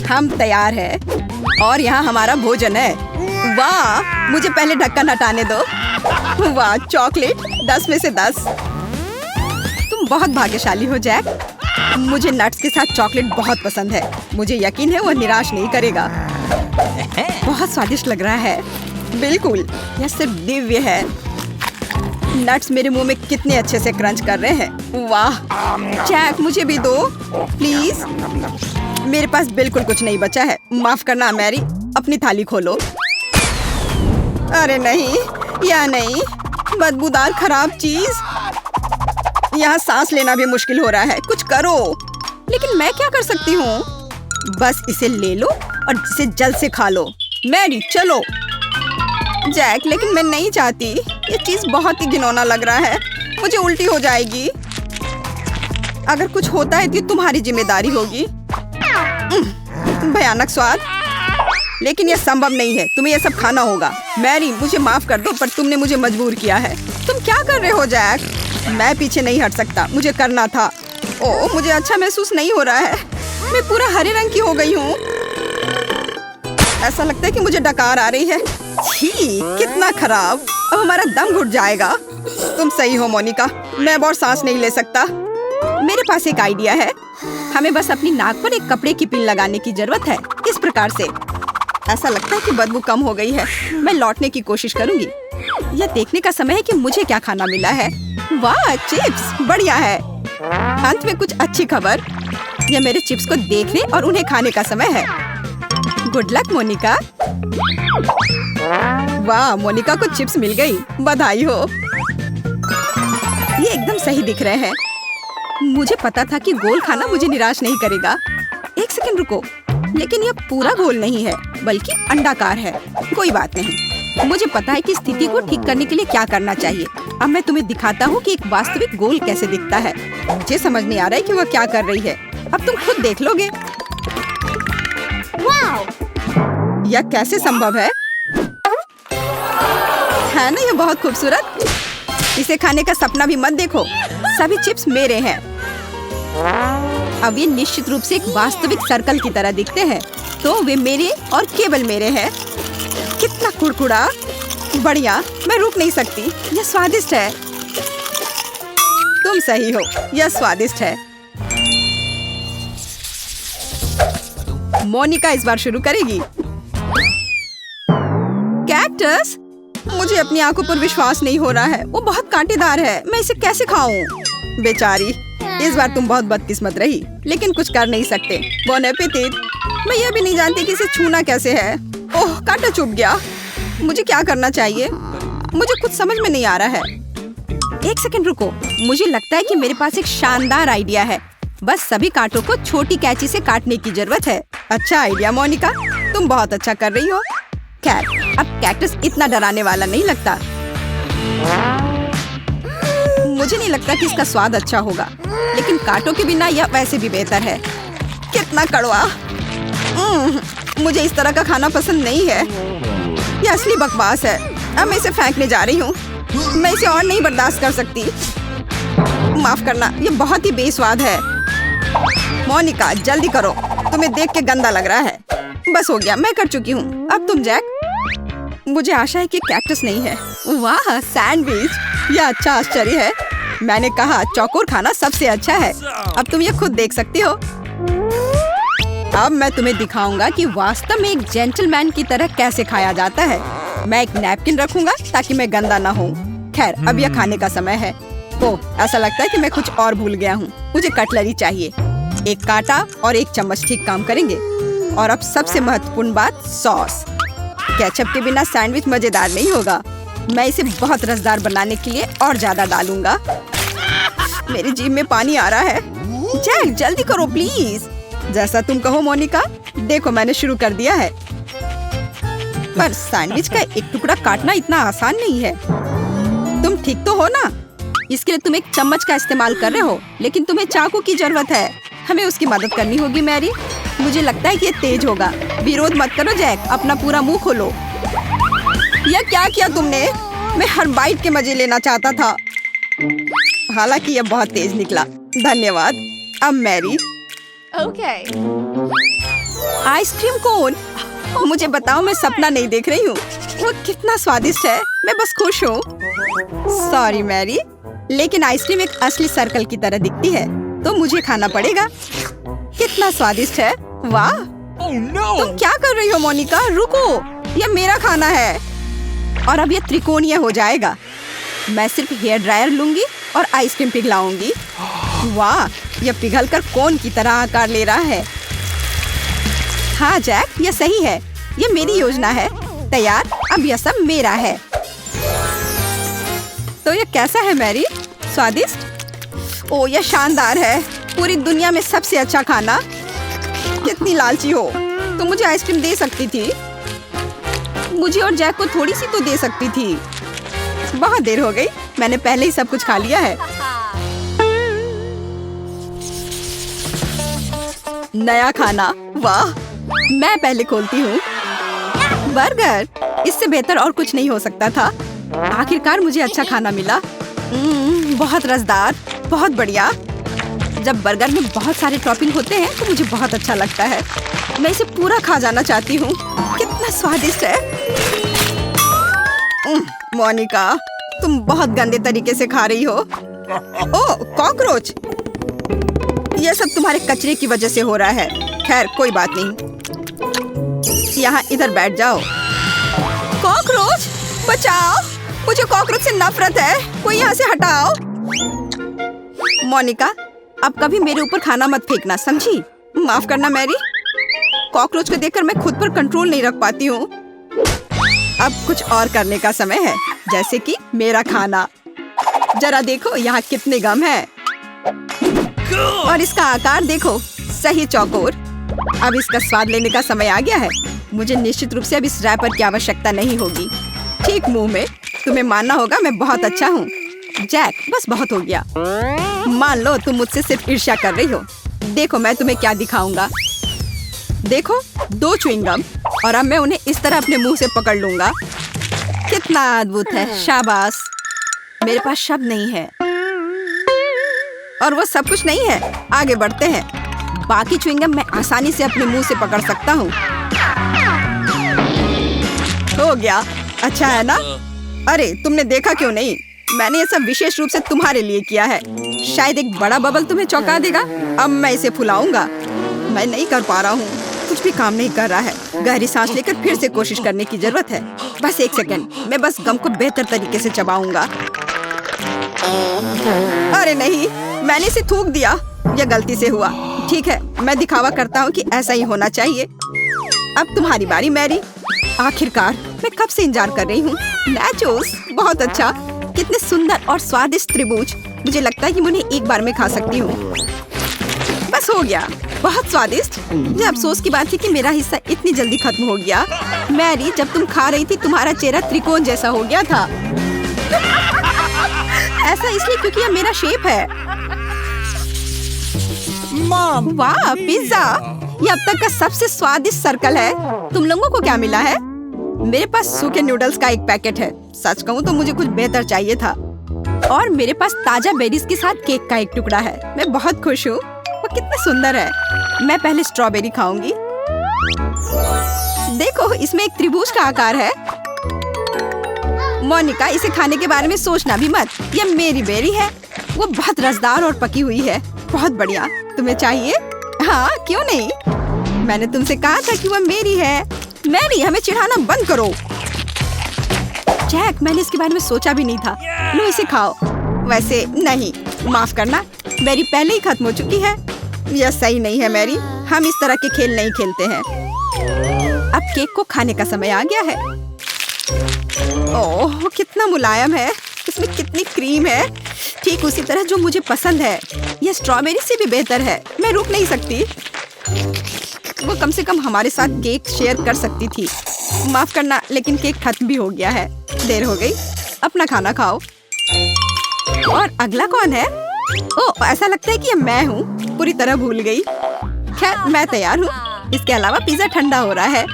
हम तैयार हैं और यहाँ हमारा भोजन है। वाह, मुझे पहले ढक्कन हटाने दो। वाह, चॉकलेट 10 में से 10। तुम बहुत भाग्यशाली हो जैक। मुझे नट्स के साथ चॉकलेट बहुत पसंद है। मुझे यकीन है वो निराश नहीं करेगा। बहुत स्वादिष्ट लग रहा है। बिल्कुल, यह सिर्फ दिव्य है। नट्स मेरे मुंह में कितने अच्छे से क्रंच कर रहे हैं। वाह जैक, मुझे भी दो प्लीज। मेरे पास बिल्कुल कुछ नहीं बचा है। माफ करना मैरी, अपनी थाली खोलो। अरे नहीं, या नहीं, बदबूदार खराब चीज। यहाँ सांस लेना भी मुश्किल हो रहा है। कुछ करो। लेकिन मैं क्या कर सकती हूँ? बस इसे ले लो और इसे जल्द से खा लो। मैरी चलो। जैक, लेकिन मैं नहीं चाहती। ये चीज बहुत ही घिनौना लग रहा है। मुझे उल्टी हो जाएगी। अगर कुछ होता है तो तुम्हारी जिम्मेदारी होगी। भयानक स्वाद। लेकिन यह संभव नहीं है। तुम्हें यह सब खाना होगा। मैरी, मुझे माफ कर दो, पर तुमने मुझे मजबूर किया है। तुम क्या कर रहे हो जैक? मैं पीछे नहीं हट सकता। मुझे करना था। ओह, मुझे अच्छा महसूस नहीं हो रहा है। मैं पूरा हरे रंग की हो गई हूँ। ऐसा लगता है कि मुझे डकार आ रही है। छी, कितना खराब। अब हमारा दम घुट जाएगा। तुम सही हो मोनिका, मैं अब और सांस नहीं ले सकता। मेरे पास एक आइडिया है। हमें बस अपनी नाक पर एक कपड़े की पिन लगाने की जरूरत है। इस प्रकार से। ऐसा लगता है कि बदबू कम हो गई है। मैं लौटने की कोशिश करूंगी। यह देखने का समय है कि मुझे क्या खाना मिला है। वाह, चिप्स बढ़िया है। अंत में कुछ अच्छी खबर। यह मेरे चिप्स को देखने और उन्हें खाने का समय है। Good luck Monica. वाह, मोनिका को चिप्स मिल गई। बधाई हो। ये एकदम सही दिख रहे हैं। मुझे पता था कि गोल खाना मुझे निराश नहीं करेगा। एक सेकंड रुको, लेकिन यह पूरा गोल नहीं है बल्कि अंडाकार है। कोई बात नहीं, मुझे पता है कि स्थिति को ठीक करने के लिए क्या करना चाहिए। अब मैं तुम्हें दिखाता हूँ कि एक वास्तविक गोल कैसे दिखता है। मुझे समझ नहीं आ रहा है कि वह क्या कर रही है। अब तुम खुद देख लोगे। वाह, यह कैसे संभव है ना? यह बहुत खूबसूरत। इसे खाने का सपना भी मत देखो। सभी चिप्स मेरे हैं। अब ये निश्चित रूप से एक वास्तविक सर्कल की तरह दिखते हैं, तो वे मेरे और केवल मेरे हैं। कितना कुड़कुड़ा। बढ़िया, मैं रुक नहीं सकती। यह स्वादिष्ट है। तुम सही हो, यह स्वादिष्ट है। मोनिका इस बार शुरू करेगी। कैक्टस, मुझे अपनी आंखों पर विश्वास नहीं हो रहा है। वो बहुत कांटेदार है। मैं इसे कैसे खाऊं? बेचारी, इस बार तुम बहुत बदकिस्मत रही, लेकिन कुछ कर नहीं सकते। Bone appétit. मैं यह भी नहीं जानती कि इसे छूना कैसे है। ओह, कांटा चुभ गया। मुझे क्या करना चाहिए? मुझे कुछ समझ में नहीं आ रहा है। एक सेकंड रुको, मुझे लगता है कि मेरे पास एक शानदार आइडिया है। बस सभी कांटों को छोटी कैंची से काटने की जरूरत है। अच्छा आइडिया मोनिका, तुम बहुत अच्छा कर रही हो। खैर, अब कैक्टस इतना डराने वाला नहीं लगता। मुझे नहीं लगता कि इसका स्वाद अच्छा होगा, लेकिन कांटों के बिना यह वैसे भी बेहतर है। कितना कड़वा। मुझे इस तरह का खाना पसंद नहीं है। यह असली बकवास है। अब मैं इसे फेंकने जा रही हूँ। मैं इसे और नहीं बर्दाश्त कर सकती। माफ करना, यह बहुत ही बेस्वाद है। मोनिका जल्दी करो, तुम्हें देख के गंदा लग रहा है। बस हो गया, मैं कर चुकी हूँ। अब तुम जैक। मुझे आशा है कि कैक्टस नहीं है। वाह, सैंडविच। यह अच्छा आश्चर्य है। मैंने कहा चौकोर खाना सबसे अच्छा है। अब तुम ये खुद देख सकती हो। अब मैं तुम्हें दिखाऊंगा कि वास्तव में एक जेंटलमैन की तरह कैसे खाया जाता है। मैं एक नैपकिन रखूंगा ताकि मैं गंदा ना हूँ। खैर, अब यह खाने का समय है। ओह, ऐसा लगता है कि मैं कुछ और भूल गया हूँ। मुझे कटलरी चाहिए। एक कांटा और एक चम्मच ठीक काम करेंगे। और अब सबसे महत्वपूर्ण बात, सॉस। केचप के बिना सैंडविच मजेदार नहीं होगा। मैं इसे बहुत रसदार बनाने के लिए और ज्यादा डालूंगा। मेरी जीभ में पानी आ रहा है। जैक, जल्दी करो प्लीज। जैसा तुम कहो मोनिका। देखो, मैंने शुरू कर दिया है। पर सैंडविच का एक टुकड़ा काटना इतना आसान नहीं है। तुम ठीक तो हो ना? इसके लिए तुम एक चम्मच का इस्तेमाल कर रहे हो, लेकिन तुम्हें चाकू की जरूरत है। हमें उसकी मदद करनी होगी मैरी। मुझे लगता है कि ये तेज होगा। विरोध मत करो जैक, अपना पूरा मुंह खोलो। यह क्या किया तुमने? मैं हर बाइट के मजे लेना चाहता था। हालांकि यह बहुत तेज निकला। धन्यवाद। अब मैरी। Okay. Ice cream cone? मुझे बताओ, मैं सपना नहीं देख रही हूँ। वो कितना स्वादिष्ट है, मैं बस खुश हूँ। सॉरी मैरी, लेकिन आइसक्रीम एक असली सर्कल की तरह दिखती है, तो मुझे खाना पड़ेगा। कितना स्वादिष्ट है, वाह! तुम क्या कर रही हो मोनिका? रुको, ये मेरा खाना है और अब ये त्रिकोणीय हो जाएगा। मैं सिर्फ हेयर ड्रायर लूंगी और आइसक्रीम पिघलाऊंगी। वाह, यह पिघलकर कोन की तरह आकार ले रहा है। हाँ जैक, यह सही है। ये मेरी योजना है। तैयार, अब यह सब मेरा है। तो ये कैसा है मैरी? स्वादिष्ट? ओ, यह शानदार है। पूरी दुनिया में सबसे अच्छा खाना। कितनी लालची हो, तो मुझे आइसक्रीम दे सकती थी। मुझे और जैक को थोड़ी सी तो दे सकती थी। बहुत देर हो गई, मैंने पहले ही सब कुछ खा लिया है। नया खाना, वाह! मैं पहले खोलती हूँ। बर्गर, इससे बेहतर और कुछ नहीं हो सकता था। आखिरकार मुझे अच्छा खाना मिला। बहुत रसदार, बहुत बढ़िया। जब बर्गर में बहुत सारे टॉपिंग होते हैं तो मुझे बहुत अच्छा लगता है। मैं इसे पूरा खा जाना चाहती हूँ। कितना स्वादिष्ट है। मोनिका, तुम बहुत गंदे तरीके से खा रही हो। ओह, कॉकरोच! यह सब तुम्हारे कचरे की वजह से हो रहा है। खैर, कोई बात नहीं। यहाँ इधर बैठ जाओ। कॉकरोच, बचाओ! मुझे कॉकरोच से नफरत है। कोई यहाँ से हटाओ। मोनिका, अब कभी मेरे ऊपर खाना मत फेंकना, समझी? माफ करना मैरी। कॉकरोच को देखकर मैं खुद पर कंट्रोल नहीं रख पाती हूँ। अब कुछ और करने का समय है, जैसे कि मेरा खाना। जरा देखो यहाँ कितने गम है और इसका आकार देखो, सही चौकोर। अब इसका स्वाद लेने का समय आ गया है। मुझे निश्चित रूप से अब इस रैपर की आवश्यकता नहीं होगी। ठीक मुंह में। तुम्हें मानना होगा मैं बहुत अच्छा हूँ। जैक, बस बहुत हो गया। मान लो तुम मुझसे सिर्फ ईर्ष्या कर रही हो। देखो मैं तुम्हें क्या दिखाऊंगा। देखो, 2 च्युइंगम और अब मैं उन्हें इस तरह अपने मुंह से पकड़ लूंगा। कितना अद्भुत है, शाबाश। मेरे पास शब्द नहीं है और वो सब कुछ नहीं है। आगे बढ़ते हैं। बाकी च्युइंगम मैं आसानी से अपने मुंह से पकड़ सकता हूँ। हो गया, अच्छा है ना? अरे, तुमने देखा क्यों नहीं? मैंने ये सब विशेष रूप से तुम्हारे लिए किया है। शायद एक बड़ा बबल तुम्हें चौंका देगा। अब मैं इसे फुलाऊंगा। मैं नहीं कर पा रहा हूँ, कुछ भी काम नहीं कर रहा है। गहरी सांस लेकर फिर से कोशिश करने की जरूरत है। बस 1 सेकंड, मैं बस गम को बेहतर तरीके से चबाऊंगा। अरे नहीं, मैंने इसे थूक दिया। यह गलती से हुआ। ठीक है, मैं दिखावा करता हूँ कि ऐसा ही होना चाहिए। अब तुम्हारी बारी मैरी। आखिरकार, मैं कब से इंतजार कर रही हूँ। नाचोस, बहुत अच्छा। कितने सुंदर और स्वादिष्ट त्रिभुज। मुझे लगता है कि मैं उन्हें एक बार में खा सकती हूँ। बस हो गया, बहुत स्वादिष्ट। मुझे अफसोस की बात है कि मेरा हिस्सा इतनी जल्दी खत्म हो गया। मैरी, जब तुम खा रही थी तुम्हारा चेहरा त्रिकोण जैसा हो गया था। ऐसा इसलिए क्योंकि यह मेरा शेप है। वाह, पिज्जा! ये अब तक का सबसे स्वादिष्ट सर्कल है। तुम लोगों को क्या मिला है? मेरे पास सूखे नूडल्स का एक पैकेट है। सच कहूँ तो मुझे कुछ बेहतर चाहिए था। और मेरे पास ताजा बेरीज के साथ केक का एक टुकड़ा है। मैं बहुत खुश हूँ। वो कितना सुंदर है। मैं पहले स्ट्रॉबेरी खाऊंगी। देखो, इसमें एक त्रिभुज का आकार है। मोनिका, इसे खाने के बारे में सोचना भी मत। यह मेरी बेरी है। वो बहुत रसदार और पकी हुई है। बहुत बढ़िया। तुम्हें चाहिए? हाँ, क्यों नहीं? मैंने तुमसे कहा था कि वह मेरी है। मैरी, हमें चिढ़ाना बंद करो। जैक, मैंने इसके बारे में सोचा भी नहीं था। लो, इसे खाओ। वैसे नहीं, माफ करना, मेरी पहले ही खत्म हो चुकी है। यह सही नहीं है मैरी। हम इस तरह के खेल नहीं खेलते हैं। अब केक को खाने का समय आ गया है। ओह, कितना मुलायम है। इसमें कितनी क्रीम है। ठीक उसी तरह जो मुझे पसंद है। यह स्ट्रॉबेरी से भी बेहतर है। मैं रुक नहीं सकती। वो कम से कम हमारे साथ केक शेयर कर सकती थी। माफ करना, लेकिन केक खत्म भी हो गया है। देर हो गई। अपना खाना खाओ। और अगला कौन है? ओह, ऐसा लगता है कि ये मैं हूँ। पूरी तरह भूल गई। खैर, मैं तैयार हूँ। इसके अलावा पिज्जा ठंडा हो रहा है।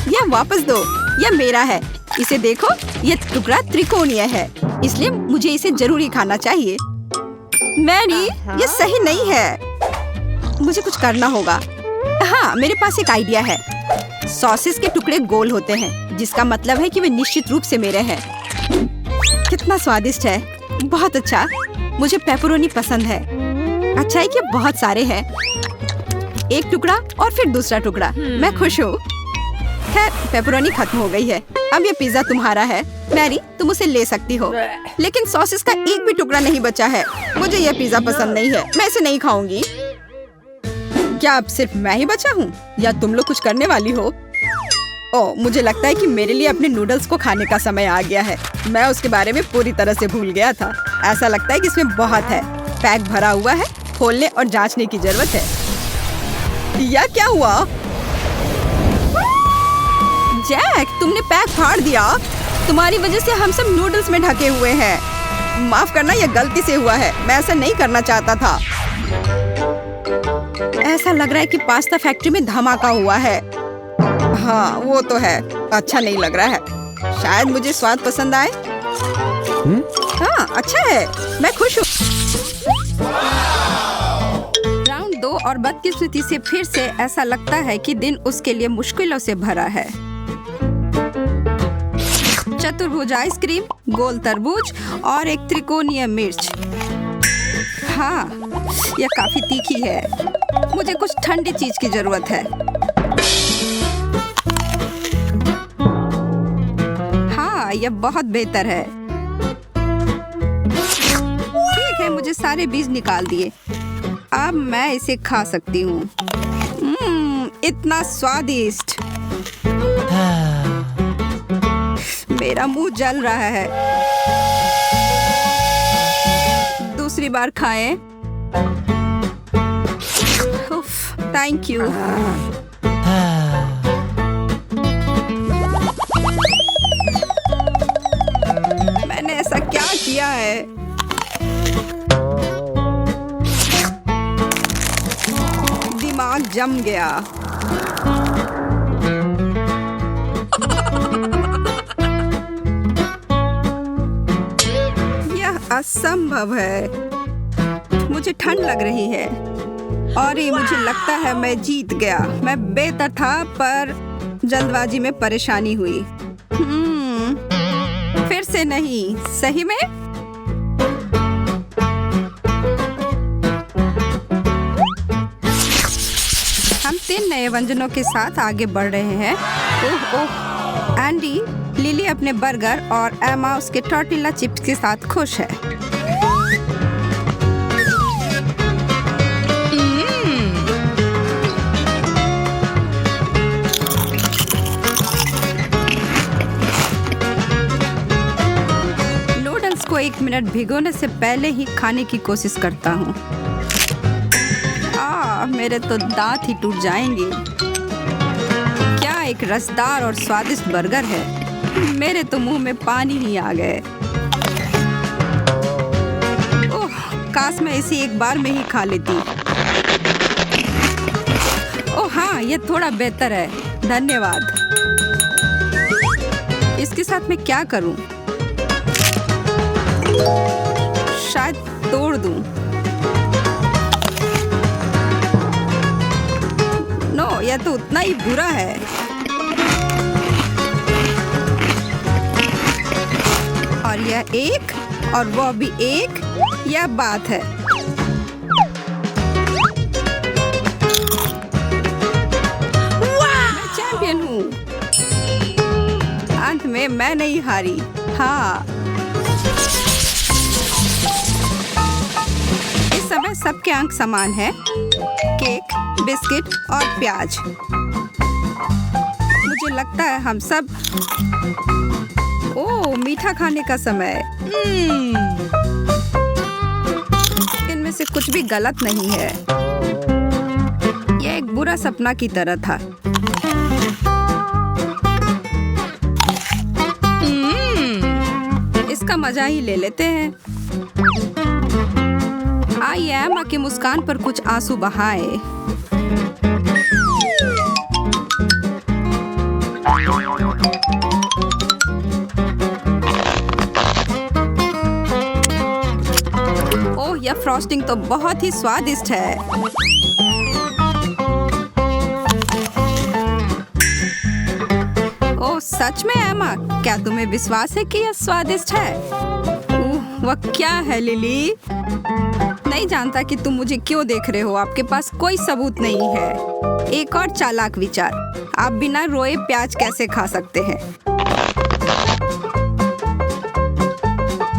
यह वापस दो। यह मेरा है। इसे देखो, यह टुकड़ा त्रिकोणीय है, इसलिए मुझे इसे जरूर ही खाना चाहिए। मैरी, यह सही नहीं है। मुझे कुछ करना होगा। हाँ, मेरे पास एक आइडिया है। सॉसेस के टुकड़े गोल होते हैं, जिसका मतलब है कि वे निश्चित रूप से मेरे हैं। कितना स्वादिष्ट है, बहुत अच्छा। मुझे पेपरोनी पसंद है। अच्छा है कि बहुत सारे हैं। एक टुकड़ा और फिर दूसरा टुकड़ा। मैं खुश हूँ। खैर, पेपरोनी खत्म हो गई है। अब ये पिज्जा तुम्हारा है। मैरी, तुम उसे ले सकती हो, लेकिन सॉसेस का एक भी टुकड़ा नहीं बचा है। मुझे यह पिज्जा पसंद नहीं है। मैं इसे नहीं खाऊंगी। क्या अब सिर्फ मैं ही बचा हूँ या तुम लोग कुछ करने वाली हो? ओह, मुझे लगता है कि मेरे लिए अपने नूडल्स को खाने का समय आ गया है। मैं उसके बारे में पूरी तरह से भूल गया था। ऐसा लगता है कि इसमें बहुत है। पैक भरा हुआ है। खोलने और जांचने की जरूरत है। यह क्या हुआ? जैक, तुमने पैक फाड़ दिया। तुम्हारी वजह से हम सब नूडल्स में ढके हुए हैं। माफ करना, यह गलती से हुआ है। मैं ऐसा नहीं करना चाहता था। ऐसा लग रहा है कि पास्ता फैक्ट्री में धमाका हुआ है। हाँ, वो तो है। अच्छा नहीं लग रहा है। शायद मुझे स्वाद पसंद आए। हाँ, अच्छा है। मैं खुश हूँ। राउंड 2 और बदकिस्मती से फिर से ऐसा लगता है कि दिन उसके लिए मुश्किलों से भरा है। चतुर्भुज आइसक्रीम, गोल तरबूज और एक त्रिकोणीय मिर्च। हाँ, यह काफी तीखी है। मुझे कुछ ठंडी चीज की जरूरत है। हाँ, यह बहुत बेहतर है। ठीक है, मुझे सारे बीज निकाल दिए। अब मैं इसे खा सकती हूँ। इतना स्वादिष्ट। मेरा मुंह जल रहा है। दूसरी बार खाएं। Thank you. मैंने ऐसा क्या किया है? दिमाग जम गया। यह असंभव है। मुझे ठंड लग रही है और ये मुझे लगता है मैं जीत गया। मैं बेहतर था, पर जल्दबाजी में परेशानी हुई। फिर से नहीं। सही में? हम 3 नए व्यंजनों के साथ आगे बढ़ रहे हैं। ओह, एंडी, लिली अपने बर्गर और एमा उसके टॉर्टिला चिप्स के साथ खुश है। नूडल्स को 1 मिनट भिगोने से पहले ही खाने की कोशिश करता हूँ। मेरे तो दांत ही टूट जाएंगे। क्या एक रसदार और स्वादिष्ट बर्गर है। मेरे तो मुंह में पानी ही आ गए। ओह, काश मैं इसे एक बार में ही खा लेती। ओह हाँ, ये थोड़ा बेहतर है। धन्यवाद। इसके साथ मैं क्या करूं? शायद तोड़ दूं। यह तो उतना ही बुरा है। और यह एक और वो भी एक, यह बात है। मैं चैंपियन हूँ। अंत में मैं नहीं हारी। हाँ, इस समय सबके अंक समान है। केक, बिस्किट और प्याज। मुझे लगता है हम सब। ओह, मीठा खाने का समय। इनमें से कुछ भी गलत नहीं है। यह एक बुरा सपना की तरह था। इसका मजा ही ले लेते हैं। आई एमा की मुस्कान पर कुछ आंसू बहाए। ओह, यह फ्रॉस्टिंग तो बहुत ही स्वादिष्ट है। सच में एमा, क्या तुम्हें विश्वास है कि यह स्वादिष्ट है? वह क्या है लिली? नहीं जानता कि तुम मुझे क्यों देख रहे हो। आपके पास कोई सबूत नहीं है। एक और चालाक विचार, आप बिना रोए प्याज कैसे खा सकते हैं?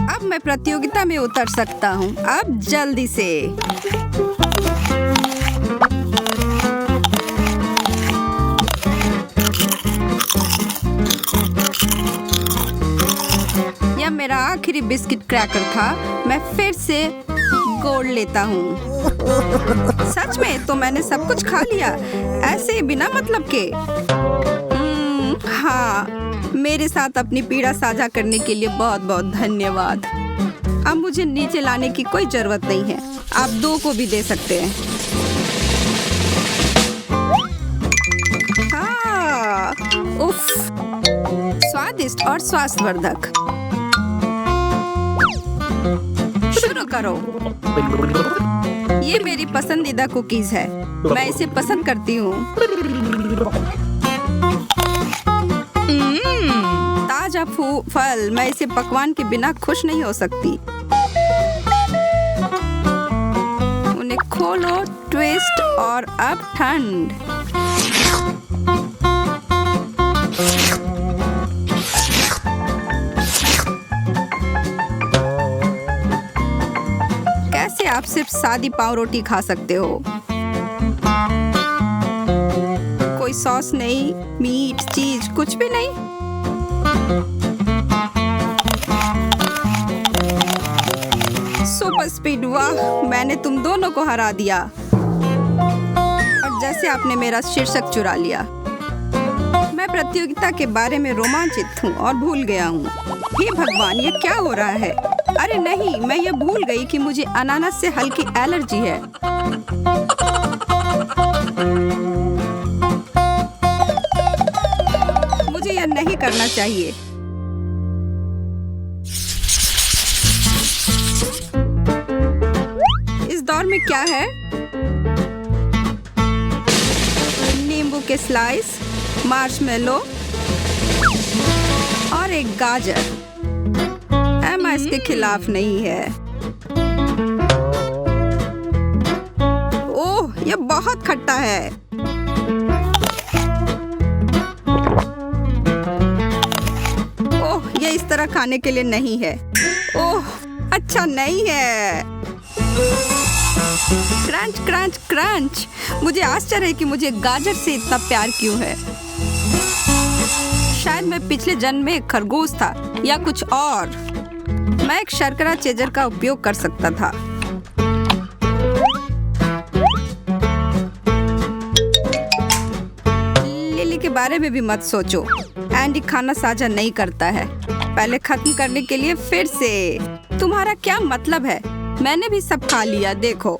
अब मैं प्रतियोगिता में उतर सकता हूँ। अब जल्दी से। यह मेरा आखिरी बिस्किट क्रैकर था। मैं फिर से गोल लेता हूँ। सच में तो मैंने सब कुछ खा लिया, ऐसे बिना मतलब के। हाँ, मेरे साथ अपनी पीड़ा साझा करने के लिए बहुत बहुत धन्यवाद। अब मुझे नीचे लाने की कोई जरूरत नहीं है। आप 2 को भी दे सकते हैं। हाँ, उफ, स्वादिष्ट और स्वास्थ्यवर्धक। शुरू करो। ये मेरी पसंदीदा कुकीज है। मैं इसे पसंद करती हूँ। ताजा फल। मैं इसे पकवान के बिना खुश नहीं हो सकती। उन्हें खोलो, ट्विस्ट और अब ठंड। कैसे आप सिर्फ सादी पाव रोटी खा सकते हो? कोई सॉस नहीं, मीट, चीज कुछ भी नहीं। सुपर स्पीड, वाह, मैंने तुम दोनों को हरा दिया। और जैसे आपने मेरा शीर्षक चुरा लिया। मैं प्रतियोगिता के बारे में रोमांचित हूँ और भूल गया हूँ। हे भगवान, ये क्या हो रहा है? अरे नहीं, मैं ये भूल गई कि मुझे अनानास से हल्की एलर्जी है। मुझे यह नहीं करना चाहिए। इस दौर में क्या है? नींबू के स्लाइस, मार्शमेलो और एक गाजर। एमा इसके खिलाफ नहीं है। ओह, यह बहुत खट्टा है। ओह, यह इस तरह खाने के लिए नहीं है। ओह, अच्छा नहीं है। Crunch crunch crunch. मुझे आश्चर्य है कि मुझे गाजर से इतना प्यार क्यों है। शायद मैं पिछले जन्म में एक खरगोश था या कुछ और। मैं एक शर्करा चेजर का उपयोग कर सकता था। लिली के बारे में भी मत सोचो। एंडी खाना साझा नहीं करता है। पहले खत्म करने के लिए फिर से। तुम्हारा क्या मतलब है? मैंने भी सब खा लिया, देखो।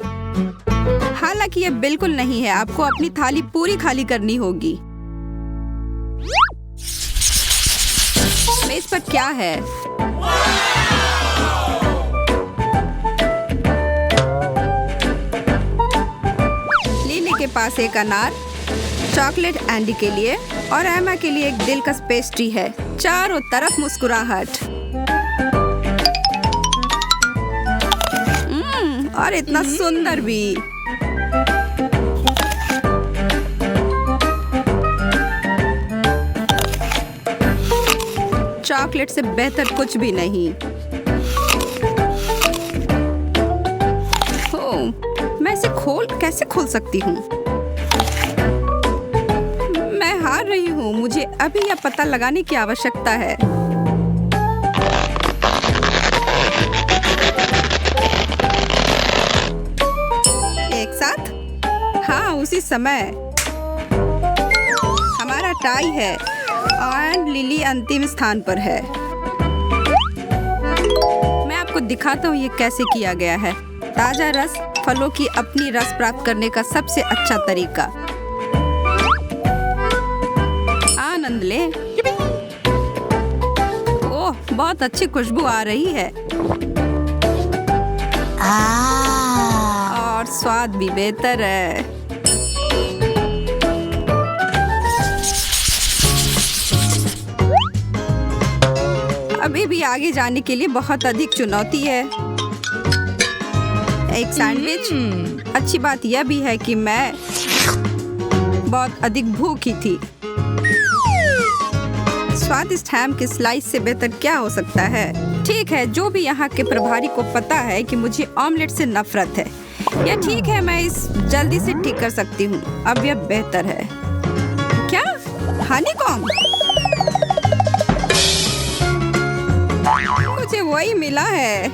हालांकि ये बिल्कुल नहीं है। आपको अपनी थाली पूरी खाली करनी होगी। मेज पर क्या है? लिली के पास एक अनार, चॉकलेट एंडी के लिए और एमा के लिए एक दिलकश पेस्ट्री है। चारों तरफ मुस्कुराहट। और इतना सुंदर भी। चॉकलेट से बेहतर कुछ भी नहीं। मैं इसे कैसे खोल सकती हूँ? मैं हार रही हूँ। मुझे अभी यह पता लगाने की आवश्यकता है। एक साथ? हाँ, उसी समय। हमारा टाई है और लिली अंतिम स्थान पर है। मैं आपको दिखाता हूँ ये कैसे किया गया है। ताजा रस फलों की अपनी रस प्राप्त करने का सबसे अच्छा तरीका। आनंद ले। ओह, बहुत अच्छी खुशबू आ रही है। और स्वाद भी बेहतर है। अभी भी आगे जाने के लिए बहुत अधिक चुनौती है। एक सैंडविच। अच्छी बात यह भी है कि मैं बहुत अधिक भूखी थी। स्वादिष्ट हैम के स्लाइस से बेहतर क्या हो सकता है? ठीक है, जो भी यहाँ के प्रभारी को पता है कि मुझे ऑमलेट से नफरत है। या ठीक है, मैं इस जल्दी से ठीक कर सकती हूँ। अब यह बेहतर है। क्या? हनीकॉम्ब? मुझे वही मिला है।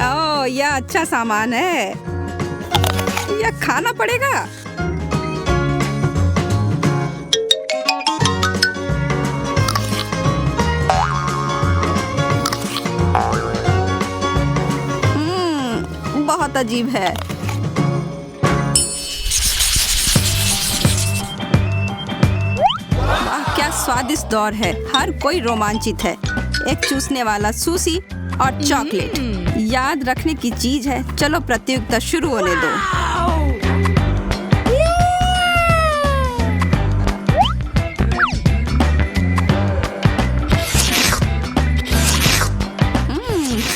ओह, यह अच्छा सामान है। यह खाना पड़ेगा। बहुत अजीब है। वाह, क्या स्वादिष्ट दौर है। हर कोई रोमांचित है। एक चूसने वाला सुशी और चॉकलेट याद रखने की चीज है। चलो प्रतियोगिता शुरू होने दो।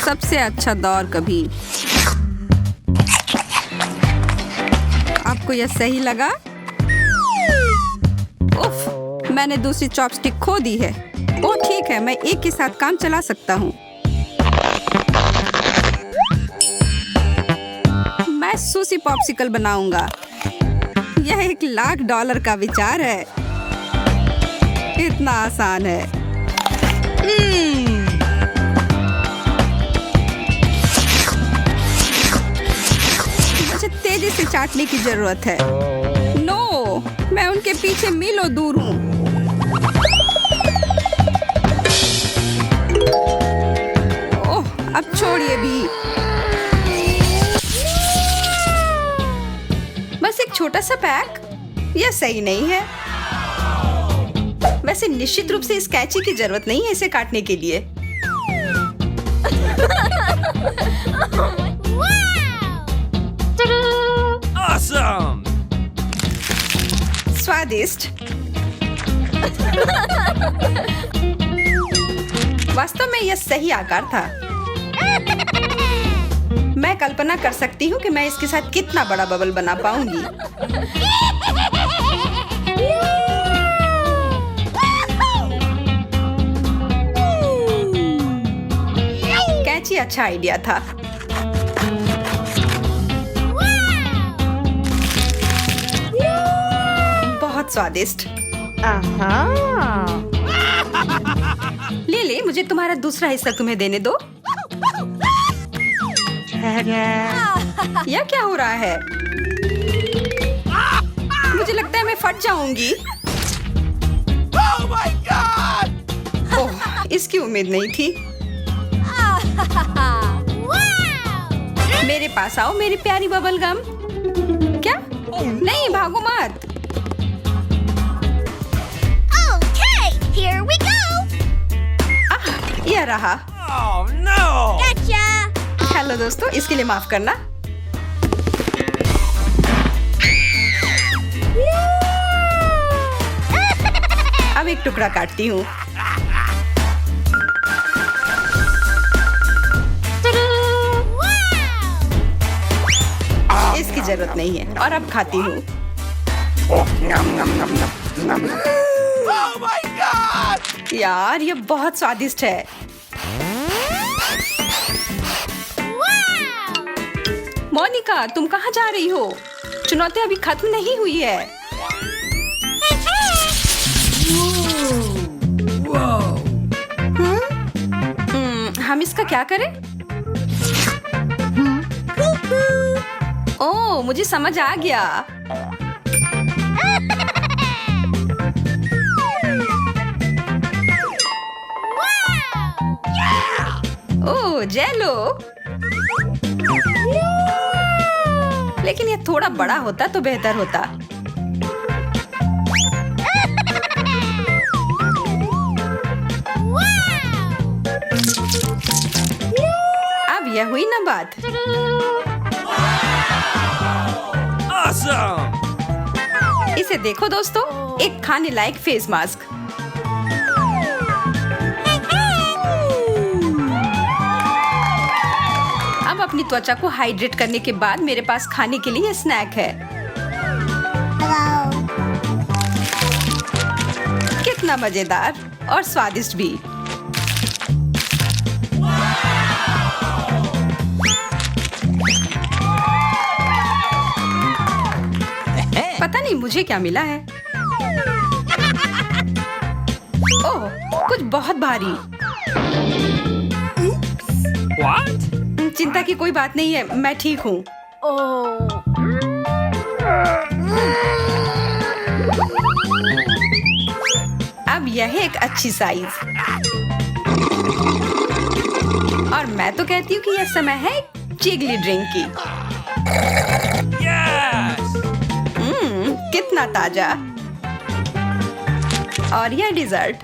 सबसे अच्छा दौर कभी। आपको यह सही लगा? उफ, मैंने दूसरी चॉपस्टिक खो दी है। ओह ठीक है, मैं एक के साथ काम चला सकता हूँ। मैं सुशी पॉप्सिकल बनाऊंगा। यह $1,00,000 का विचार है। इतना आसान है। तेजी से चाटने की जरूरत है। नो, मैं उनके पीछे मीलों दूर हूँ। ओह, अब छोड़िए भी। बस एक छोटा सा पैक? यह सही नहीं है। वैसे निश्चित रूप से इस कैंची की जरूरत नहीं है इसे काटने के लिए। Awesome! स्वादिष्ट। वास्तव में यह सही आकार था। मैं कल्पना कर सकती हूँ कि मैं इसके साथ कितना बड़ा बबल बना पाऊंगी। कैंची अच्छा आइडिया था। बहुत स्वादिष्ट। ले, मुझे तुम्हारा दूसरा हिस्सा तुम्हें देने दो। यह क्या हो रहा है? मुझे लगता है मैं फट जाऊंगी। Oh my God! ओह, इसकी उम्मीद नहीं थी। मेरे पास आओ मेरी प्यारी बबल गम। क्या? नहीं, भागो मत। Here we go! यह रहा। Oh no! Gotcha! हेलो दोस्तों, इसके लिए माफ करना। अब एक टुकड़ा काटती हूँ। इसकी जरूरत नहीं है और अब खाती हूँ। Oh my God! यार, यह बहुत स्वादिष्ट है। मोनिका, तुम कहाँ जा रही हो? चुनौती अभी खत्म नहीं हुई है। हम इसका क्या करें? ओह, मुझे समझ आ गया। ओह, जेलो। लेकिन ये थोड़ा बड़ा होता तो बेहतर होता। अब यह हुई ना बात। Awesome! इसे देखो दोस्तों, एक खाने लायक फेस मास्क। अपनी त्वचा को हाइड्रेट करने के बाद मेरे पास खाने के लिए स्नैक है। कितना मजेदार और स्वादिष्ट भी। पता नहीं मुझे क्या मिला है। ओह, कुछ बहुत भारी। What? चिंता की कोई बात नहीं है, मैं ठीक हूँ। अब यह है एक अच्छी साइज। और मैं तो कहती हूँ कि यह समय है जिगली ड्रिंक की। Yes! कितना ताजा। और यह डिजर्ट।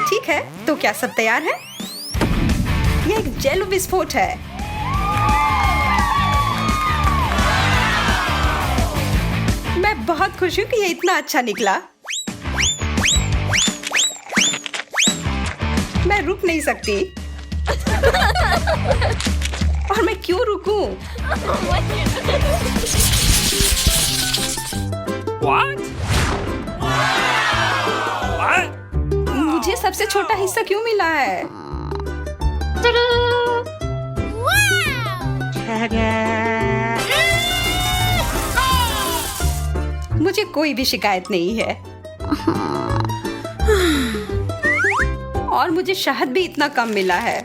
ठीक है, तो क्या सब तैयार है? यह एक जेल विस्फोट है। मैं बहुत खुश हूँ कि यह इतना अच्छा निकला। मैं रुक नहीं सकती। और मैं क्यों रुकूं? What? What? मुझे सबसे छोटा हिस्सा क्यों मिला है? मुझे कोई भी शिकायत नहीं है। और मुझे शहद भी इतना कम मिला है।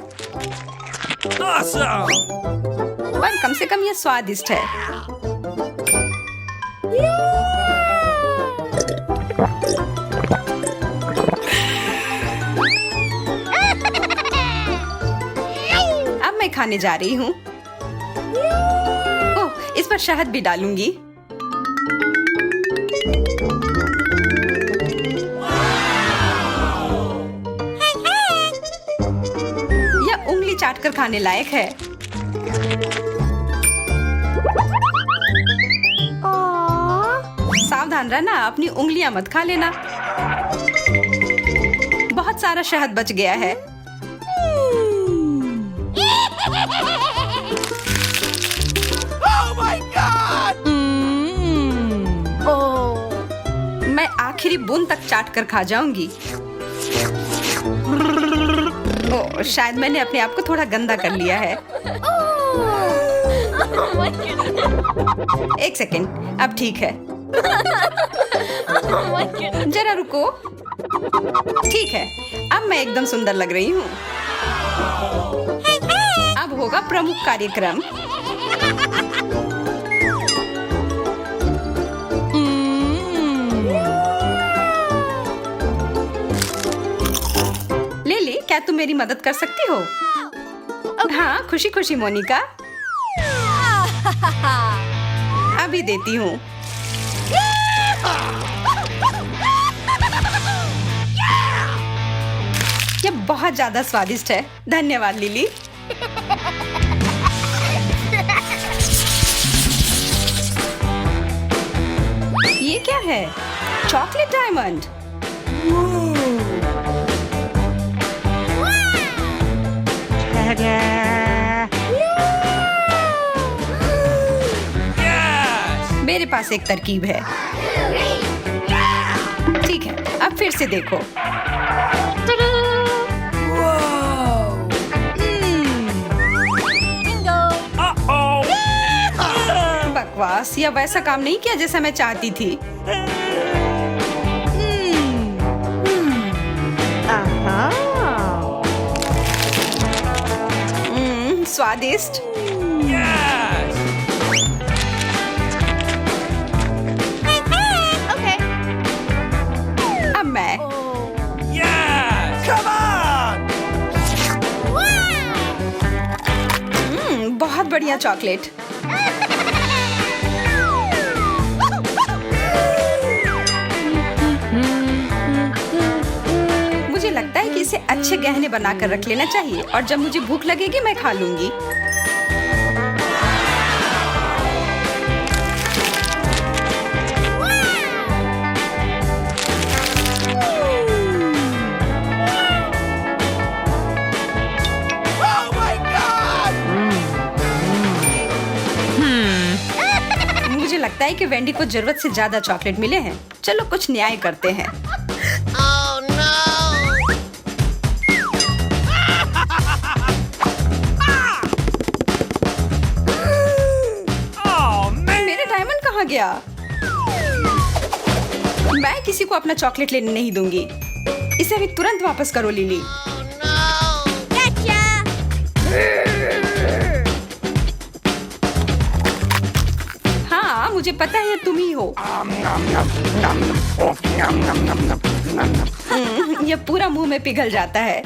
Awesome! पर कम से कम यह स्वादिष्ट है। अब मैं खाने जा रही हूँ। ओह, इस पर शहद भी डालूंगी। यह उंगली चाटकर खाने लायक है। सावधान रहना, अपनी उंगलियां मत खा लेना। बहुत सारा शहद बच गया है। Oh my God! मैं आखिरी बूंद तक चाट कर खा जाऊंगी। ओह, शायद मैंने अपने आप को थोड़ा गंदा कर लिया है। एक सेकंड, अब ठीक है। जरा रुको। ठीक है, अब मैं एकदम सुंदर लग रही हूँ। अब होगा प्रमुख कार्यक्रम। लिली, क्या तुम मेरी मदद कर सकती हो? हाँ, खुशी खुशी मोनिका। अभी देती हूँ। ये बहुत ज्यादा स्वादिष्ट है। धन्यवाद लिली। ये क्या है? Chocolate diamond. Yes! मेरे पास एक तरकीब है। ठीक है, अब फिर से देखो। Uh-oh! बकवास, यह वैसा काम नहीं किया जैसा मैं चाहती थी। स्वादिष्ट। Yes! अब मैं Yes! Come on! बहुत बढ़िया चॉकलेट। मुझे लगता है कि इसे अच्छे गहने बनाकर रख लेना चाहिए और जब मुझे भूख लगेगी मैं खा लूंगी। लगता है कि वेंडी को जरूरत से ज्यादा चॉकलेट मिले हैं। चलो कुछ न्याय करते हैं। Oh no! Oh man! मेरे डायमंड कहाँ गया? मैं किसी को अपना चॉकलेट लेने नहीं दूंगी। इसे अभी तुरंत वापस करो लिली। Oh no! Gotcha! हाँ, मुझे पता है तुम ही हो। ये पूरा मुंह में पिघल जाता है।